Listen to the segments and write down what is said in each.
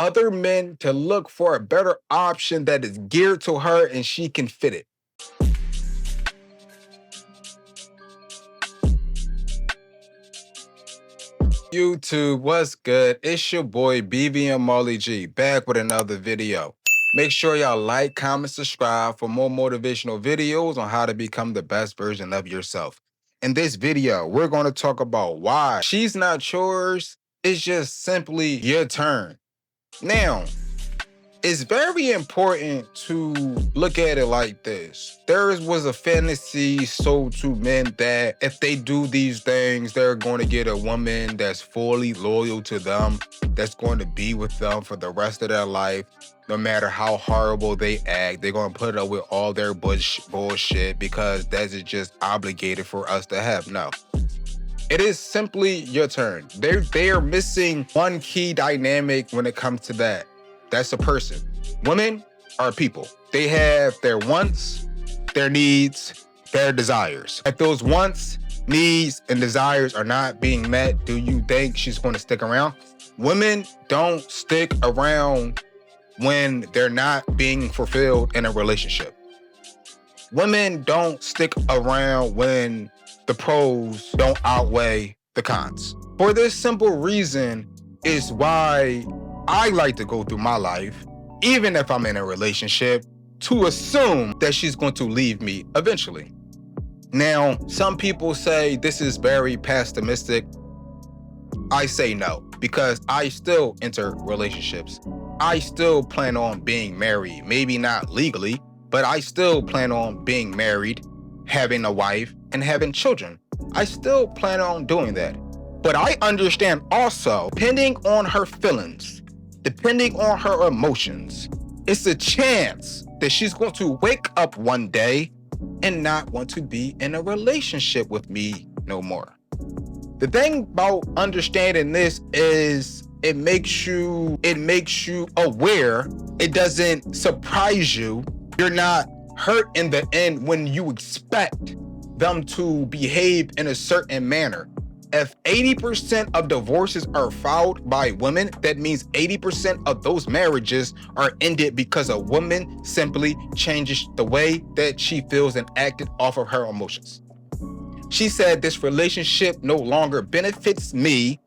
other men to look for a better option that is geared to her and she can fit it. YouTube, what's good? It's your boy BB and Molly G, back with another video. Make sure y'all like, comment, subscribe for more motivational videos on how to become the best version of yourself. In this video, we're going to talk about why she's not yours, it's just simply your turn. Now, it's very important to look at it like this. There was a fantasy sold to men that if they do these things, they're going to get a woman that's fully loyal to them, that's going to be with them for the rest of their life. No matter how horrible they act, they're going to put up with all their bullshit because that is just obligated for us to have. No. It is simply your turn. They are missing one key dynamic when it comes to that. That's a person. Women are people. They have their wants, their needs, their desires. If those wants, needs, and desires are not being met, do you think she's going to stick around? Women don't stick around when they're not being fulfilled in a relationship. Women don't stick around when the pros don't outweigh the cons. For this simple reason is why I like to go through my life, even if I'm in a relationship, to assume that she's going to leave me eventually. Now, some people say this is very pessimistic. I say no, because I still enter relationships. I still plan on being married, maybe not legally, but I still plan on being married, having a wife, and having children. I still plan on doing that. But I understand also, depending on her feelings, depending on her emotions, it's a chance that she's going to wake up one day and not want to be in a relationship with me no more. The thing about understanding this is it makes you aware. It doesn't surprise you. You're not hurt in the end when you expect them to behave in a certain manner. If 80% of divorces are filed by women, that means 80% of those marriages are ended because a woman simply changes the way that she feels and acted off of her emotions. She said, this relationship no longer benefits me.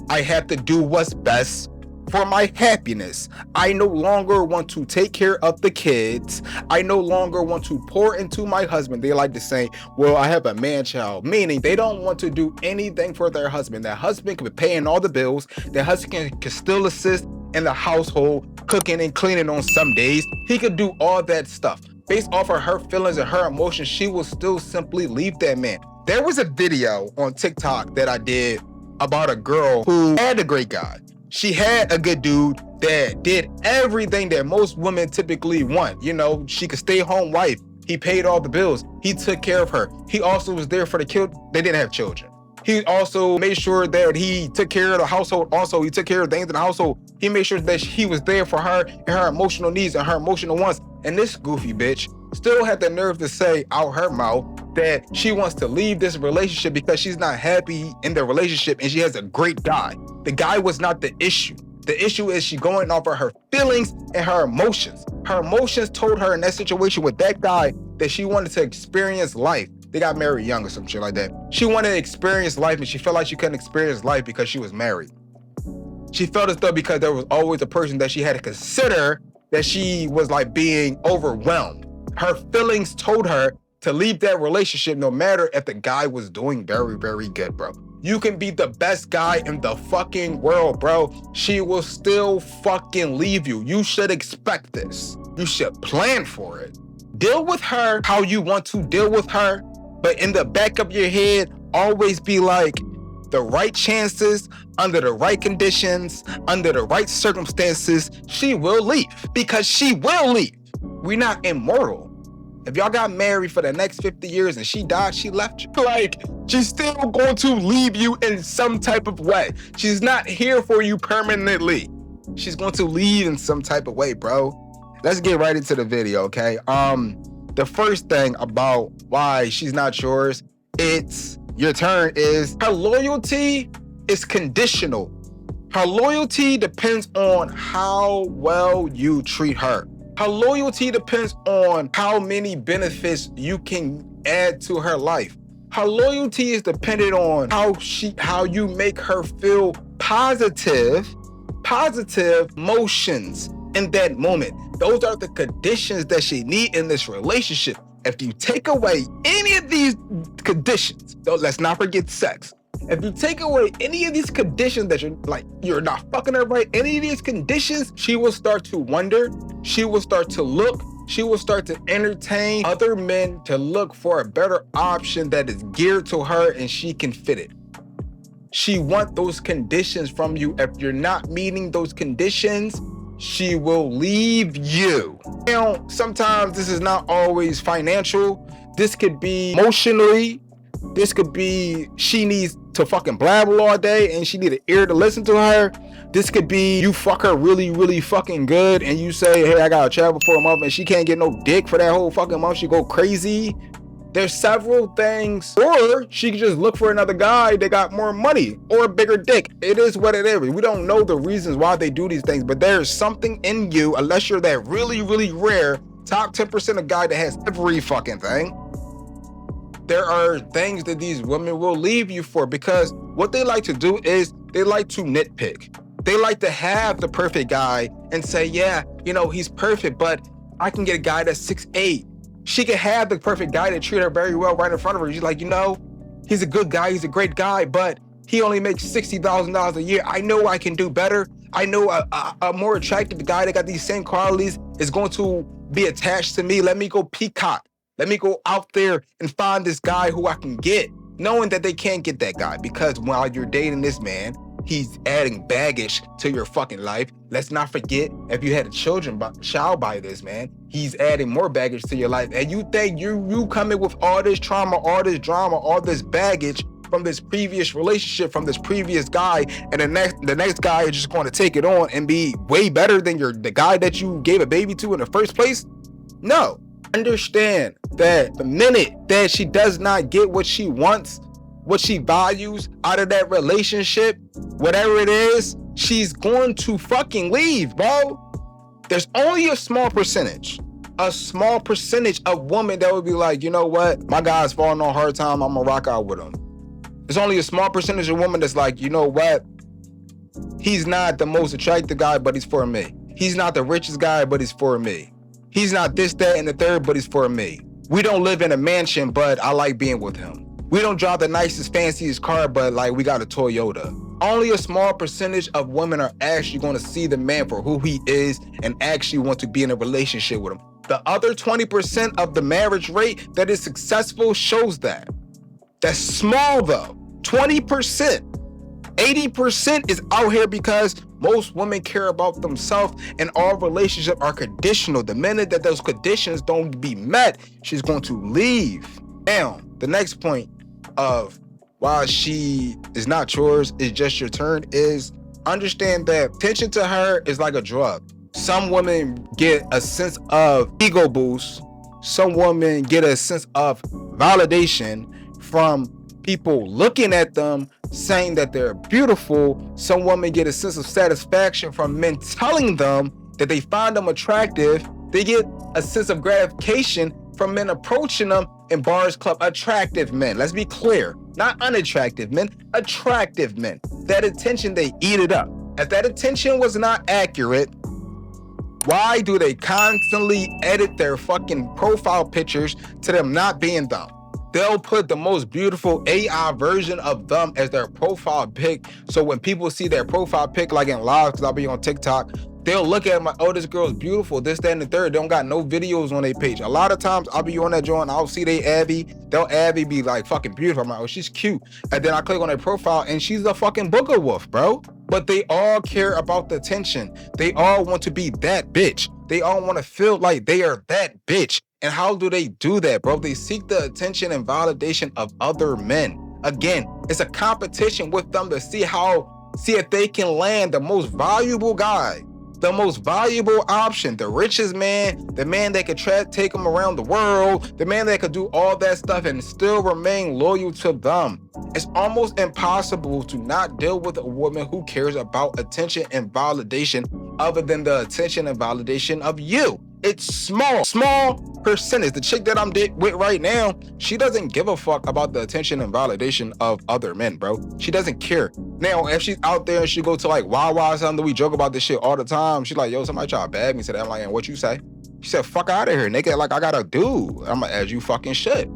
I have to do what's best for my happiness. I no longer want to take care of the kids. I no longer want to pour into my husband. They like to say, well, I have a man-child, meaning they don't want to do anything for their husband. Their husband could be paying all the bills. Their husband can still assist in the household, cooking and cleaning on some days. He could do all that stuff. Based off of her feelings and her emotions, she will still simply leave that man. There was a video on TikTok that I did about a girl who had a great guy. She had a good dude that did everything that most women typically want. You know, she could stay home wife. He paid all the bills. He took care of her. He also was there for the kid. They didn't have children. He also made sure that he took care of the household. Also, he took care of things in the household. He made sure that he was there for her and her emotional needs and her emotional wants. And this goofy bitch still had the nerve to say out her mouth that she wants to leave this relationship because she's not happy in the relationship and she has a great guy. The guy was not the issue. The issue is she going off of her feelings and her emotions. Her emotions told her in that situation with that guy that she wanted to experience life. They got married young or some shit like that. She wanted to experience life and she felt like she couldn't experience life because she was married. She felt as though because there was always a person that she had to consider that she was like being overwhelmed. Her feelings told her to leave that relationship no matter if the guy was doing very, very good, bro. You can be the best guy in the fucking world, bro. She will still fucking leave you. You should expect this. You should plan for it. Deal with her how you want to deal with her, but in the back of your head, always be like, the right chances, under the right conditions, under the right circumstances, she will leave. Because she will leave. We're not immortal. If y'all got married for the next 50 years and she died, she left you. Like, she's still going to leave you in some type of way. She's not here for you permanently. She's going to leave in some type of way, bro. Let's get right into the video, okay? The first thing about why she's not yours, it's your turn, is her loyalty is conditional. Her loyalty depends on how well you treat her. Her loyalty depends on how many benefits you can add to her life. Her loyalty is dependent on how you make her feel positive emotions in that moment. Those are the conditions that she needs in this relationship. If you take away any of these conditions, though, let's not forget sex. If you take away any of these conditions that you're not fucking her right, any of these conditions, she will start to wonder, she will start to look, she will start to entertain other men to look for a better option that is geared to her and she can fit it. She wants those conditions from you. If you're not meeting those conditions, she will leave you. Now, sometimes this is not always financial. This could be emotionally. This could be she needs to fucking blabber all day and she need an ear to listen to her. This could be you fuck her really, really fucking good and you say, hey, I gotta travel for a month, and she can't get no dick for that whole fucking month. She go crazy. There's several things. Or she could just look for another guy that got more money or a bigger dick. It is what it is. We don't know the reasons why they do these things, but there's something in you, unless you're that really, really rare top 10% of guy that has every fucking thing. There are things that these women will leave you for, because what they like to do is they like to nitpick. They like to have the perfect guy and say, yeah, you know, he's perfect, but I can get a guy that's 6'8". She can have the perfect guy that treat her very well right in front of her. She's like, you know, he's a good guy, he's a great guy, but he only makes $60,000 a year. I know I can do better. I know a more attractive guy that got these same qualities is going to be attached to me. Let me go peacock. Let me go out there and find this guy who I can get, knowing that they can't get that guy, because while you're dating this man, he's adding baggage to your fucking life. Let's not forget, if you had a child by this man, he's adding more baggage to your life. And you think you come in with all this trauma, all this drama, all this baggage from this previous relationship, from this previous guy, and the next guy is just going to take it on and be way better than the guy that you gave a baby to in the first place? No. Understand that the minute that she does not get what she wants, what she values out of that relationship, whatever it is, she's going to fucking leave, bro. There's only a small percentage of women that would be like, you know what, my guy's falling on hard time, I'm gonna rock out with him. There's only a small percentage of women that's like, you know what, he's not the most attractive guy, but he's for me. He's not the richest guy, but he's for me. He's not this, that, and the third, but he's for me. We don't live in a mansion, but I like being with him. We don't drive the nicest, fanciest car, but like we got a Toyota. Only a small percentage of women are actually going to see the man for who he is and actually want to be in a relationship with him. The other 20% of the marriage rate that is successful shows that. That's small though. 20%. 80% is out here because most women care about themselves, and all relationships are conditional. The minute that those conditions don't be met, she's going to leave. Now, the next point of why she is not yours, is just your turn, is understand that attention to her is like a drug. Some women get a sense of ego boost. Some women get a sense of validation from people looking at them, saying that they're beautiful. Some women get a sense of satisfaction from men telling them that they find them attractive. They get a sense of gratification from men approaching them in bars, club. Attractive men, let's be clear, not unattractive men, attractive men. That attention, they eat it up. If that attention was not accurate, why do they constantly edit their fucking profile pictures to them not being them? They'll put the most beautiful AI version of them as their profile pic. So when people see their profile pic, like in live, because I'll be on TikTok, they'll look at my, oh, this girl's beautiful, this, that, and the third. They don't got no videos on their page. A lot of times I'll be on that joint, I'll see they Abby, they'll Abby be like fucking beautiful. I'm like, oh, she's cute. And then I click on their profile and she's a fucking booger wolf, bro. But they all care about the attention. They all want to be that bitch. They all want to feel like they are that bitch. And how do they do that, bro? They seek the attention and validation of other men. Again, it's a competition with them to see if they can land the most valuable guy The most valuable option, the richest man, the man that could take them around the world, the man that could do all that stuff and still remain loyal to them. It's almost impossible to not deal with a woman who cares about attention and validation other than the attention and validation of you. It's small percentage. The chick that I'm with right now, she doesn't give a fuck about the attention and validation of other men, bro. She doesn't care. Now, if she's out there and she go to like Wawa or something, we joke about this shit all the time. She's like, yo, somebody try to bag me today. I'm like, and what you say? She said, fuck out of here, nigga. Like, I got a dude. I'm like, as you fucking should.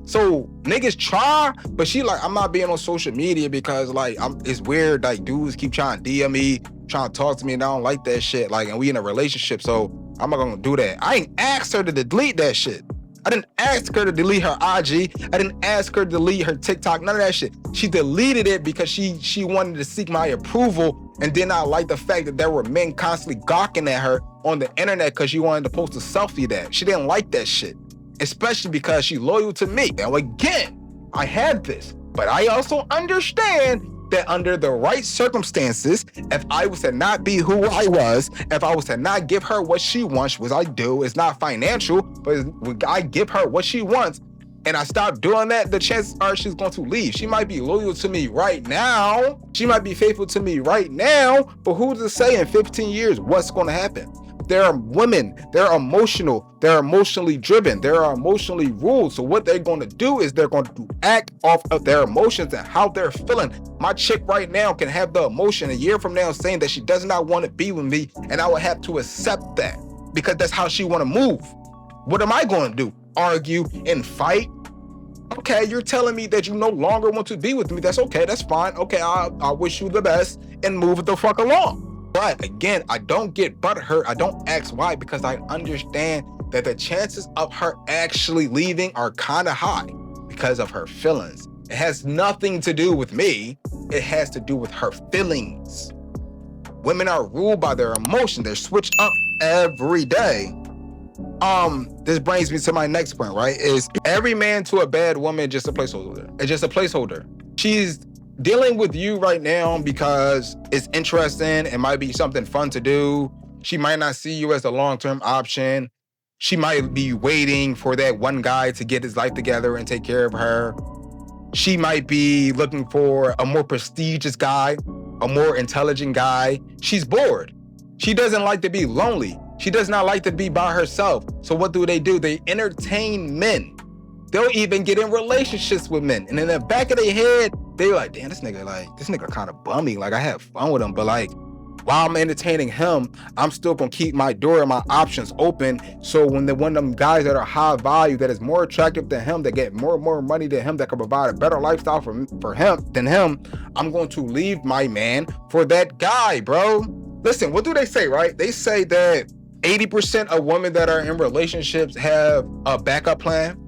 So niggas try, but she like, I'm not being on social media because like, it's weird. Like dudes keep trying to DM me, trying to talk to me, and I don't like that shit. Like, and we in a relationship, so I'm not gonna do that. I ain't asked her to delete that shit. I didn't ask her to delete her IG. I didn't ask her to delete her TikTok, none of that shit. She deleted it because she wanted to seek my approval and did not like the fact that there were men constantly gawking at her on the internet because she wanted to post a selfie of that. She didn't like that shit, especially because she's loyal to me. Now again, I had this, but I also understand that under the right circumstances, if I was to not be who I was, if I was to not give her what she wants, which I do, it's not financial, but I give her what she wants, and I stop doing that, the chances are she's going to leave. She might be loyal to me right now. She might be faithful to me right now, but who's to say in 15 years what's going to happen? There are women, they're emotional, they're emotionally driven, they're emotionally ruled. So what they're going to do is they're going to act off of their emotions and how they're feeling. My chick right now can have the emotion a year from now saying that she does not want to be with me, and I would have to accept that because that's how she want to move. What am I going to do? Argue and fight? Okay, you're telling me that you no longer want to be with me. That's okay, that's fine. Okay, I wish you the best and move the fuck along. But again, I don't get butthurt. I don't ask why because I understand that the chances of her actually leaving are kind of high because of her feelings. It has nothing to do with me. It has to do with her feelings. Women are ruled by their emotion. They're switched up every day. This brings me to my next point, right? Is every man to a bad woman just a placeholder? It's just a placeholder. She's dealing with you right now because it's interesting. It might be something fun to do. She might not see you as a long-term option. She might be waiting for that one guy to get his life together and take care of her. She might be looking for a more prestigious guy, a more intelligent guy. She's bored. She doesn't like to be lonely. She does not like to be by herself. So what do? They entertain men. They'll even get in relationships with men. And in the back of their head, they're like, damn, this nigga kind of bummy. Like, I have fun with him, but like, while I'm entertaining him, I'm still gonna keep my door and my options open. So when one of them guys that are high value, that is more attractive than him, that get more money than him, that can provide a better lifestyle for him than him, I'm going to leave my man for that guy, bro. Listen, what do they say, right? They say that 80% of women that are in relationships have a backup plan.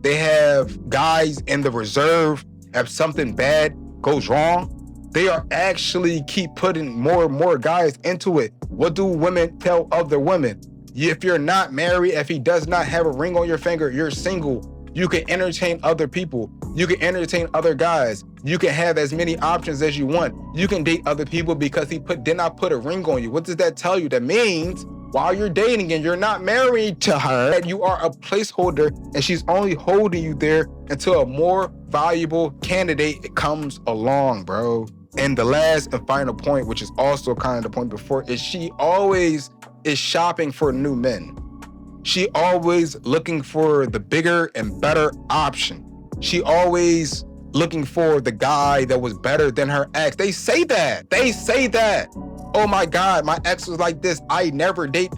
They have guys in the reserve if something bad goes wrong. They are actually keep putting more and more guys into it. What do women tell other women? If you're not married, if he does not have a ring on your finger, you're single. You can entertain other people. You can entertain other guys. You can have as many options as you want. You can date other people because he did not put a ring on you. What does that tell you? That means while you're dating and you're not married to her, that you are a placeholder and she's only holding you there until a more valuable candidate comes along, bro. And the last and final point, which is also kind of the point before, is she always is shopping for new men. She always looking for the bigger and better option. She always looking for the guy that was better than her ex. They say that. Oh my God, my ex was like this. I would never date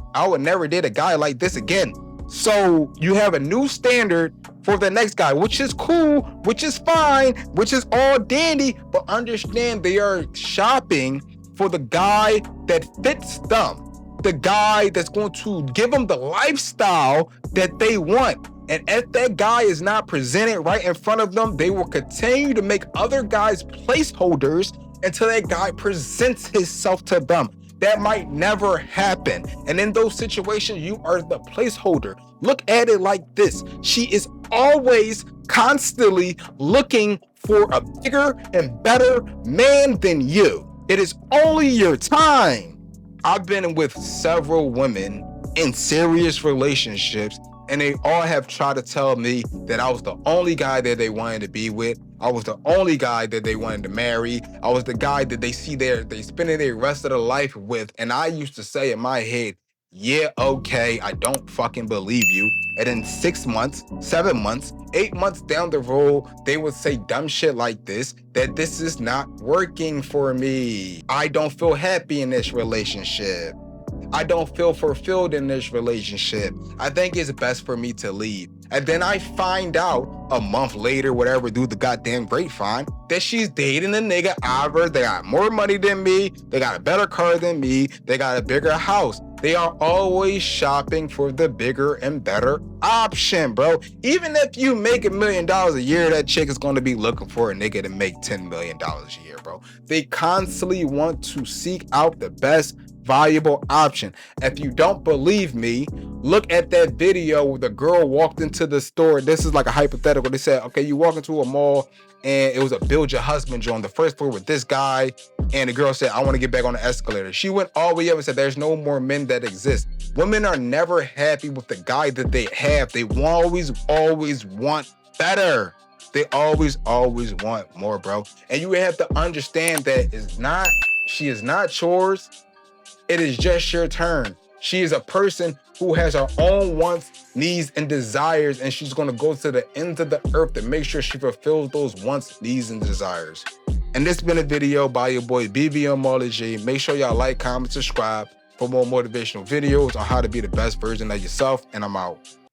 a guy like this again. So you have a new standard for the next guy, which is cool, which is fine, which is all dandy, but understand they are shopping for the guy that fits them, the guy that's going to give them the lifestyle that they want. And if that guy is not presented right in front of them, they will continue to make other guys placeholders until that guy presents himself to them. That might never happen. And in those situations, you are the placeholder. Look at it like this. She is always constantly looking for a bigger and better man than you. It is only your time I've been with several women in serious relationships, and they all have tried to tell me that I was the only guy that they wanted to be with. I was the only guy that they wanted to marry. I was the guy that they spending their rest of their life with. And I used to say in my head, yeah, okay, I don't fucking believe you. And then 6 months, 7 months, 8 months down the road, they would say dumb shit like this, that this is not working for me. I don't feel happy in this relationship. I don't feel fulfilled in this relationship. I think it's best for me to leave. And then I find out a month later, whatever, through the goddamn grapevine, that she's dating a nigga either they got more money than me, they got a better car than me, they got a bigger house. They are always shopping for the bigger and better option, bro. Even if you make $1 million a year, that chick is going to be looking for a nigga to make $10 million a year, bro. They constantly want to seek out the best valuable option. If you don't believe me, look at that video where the girl walked into the store. This is like a hypothetical. They said, okay, you walk into a mall and it was a build your husband on the first floor with this guy, and the girl said, I want to get back on the escalator. She went all the way up and said, there's no more men that exist. Women are never happy with the guy that they have. They always want better. They always want more, bro. And you have to understand that she is not yours. It is just your turn. She is a person who has her own wants, needs, and desires, and she's going to go to the ends of the earth to make sure she fulfills those wants, needs, and desires. And this has been a video by your boy BBMology. Make sure y'all like, comment, subscribe for more motivational videos on how to be the best version of yourself, and I'm out.